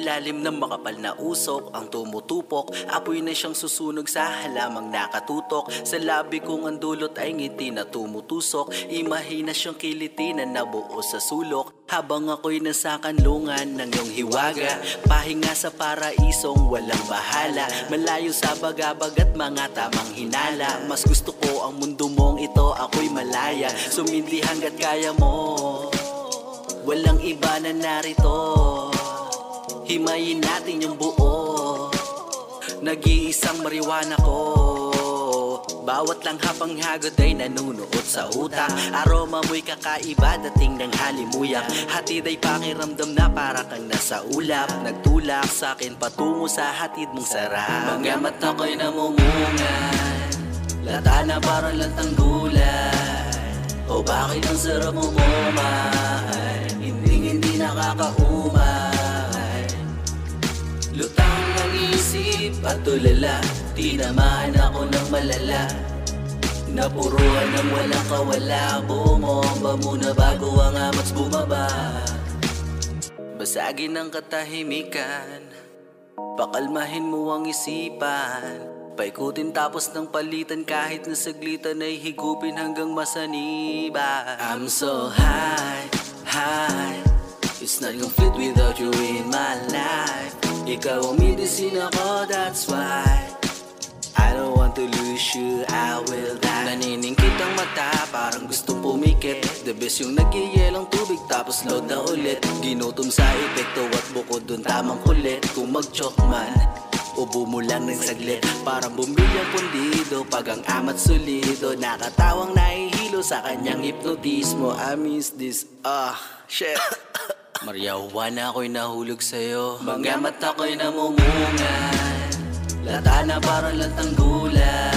ilalim ng makapal na usok ang tumutupok. Apoy na siyang susunog sa halamang nakatutok. Sa labi kong ang dulot ay ngiti na tumutusok. Imahina siyang kiliti na nabuo sa sulok. Habang ako'y nasa kanlungan ng iyong hiwaga, pahinga sa paraisong walang bahala. Malayo sa bagabag at mga tamang hinala. Mas gusto ko ang mundo mong ito, ako'y malaya. Sumindi hanggat kaya mo, walang iba na narito. Himayin natin yung buo, nag-iisang mariwana ko. Bawat lang hapang hagod ay nanunuot sa utak. Aroma mo'y kakaiba dating ng halimuyak. Hatid ay pakiramdam na para kang nasa ulap. Nagtulak sa'kin patungo sa hatid mong sarap. Bagamat ako'y namumungan, lata na parang lantang gulay. O bakit ang sarap mo buman, hindi nakakaumay. Lutang ng isip at tulala, tinamaan ako ng malala. Napuruan ng walang kawala. Bumomba muna bago ang amats bumaba. Basagin ang katahimikan, pakalmahin mo ang isipan. Paikutin tapos ng palitan, kahit na saglitan ay higupin hanggang masaniba. I'm so high, high. It's not complete without you in my life. Ikaw ang medicine ako, that's why I don't want to lose you, I will die. Naniningkit ang mata, parang gustong pumikit. The best yung nagyayelang tubig tapos load na ulit. Ginutom sa epekto at bukod dun tamang kulit. Kung mag-choke man, ubo mo lang ng saglit. Parang bumilyang pundido pag ang amat solido. Nakatawang nahihilo sa kanyang hipnotismo. I miss this, shit. Maryawan na ako'y nahulog sa'yo. Bagamat ako'y namumungan, lata na parang lantang gulay.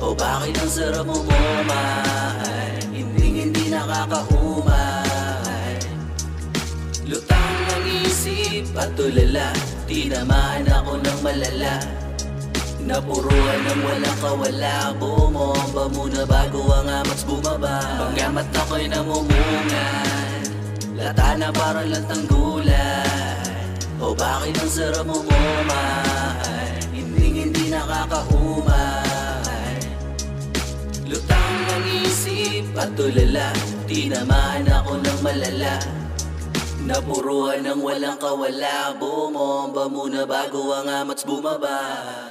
O bakit ang sarap mo buman, hindi nakakaumay. Lutang ng isip at tulala, tinamaan ako ng malala. Napuruan ng walang kawala. Bumomba muna bago ang amats bumaba. Bagamat ako'y namumungan, lata na parang lantang gulay. O bakit ang sarap mo buman, hindi nakakaumay. Lutang ng isip at tulala, tinamaan ako ng malala. Napuruan ng walang kawala. Bumomba muna bago ang amats bumaba.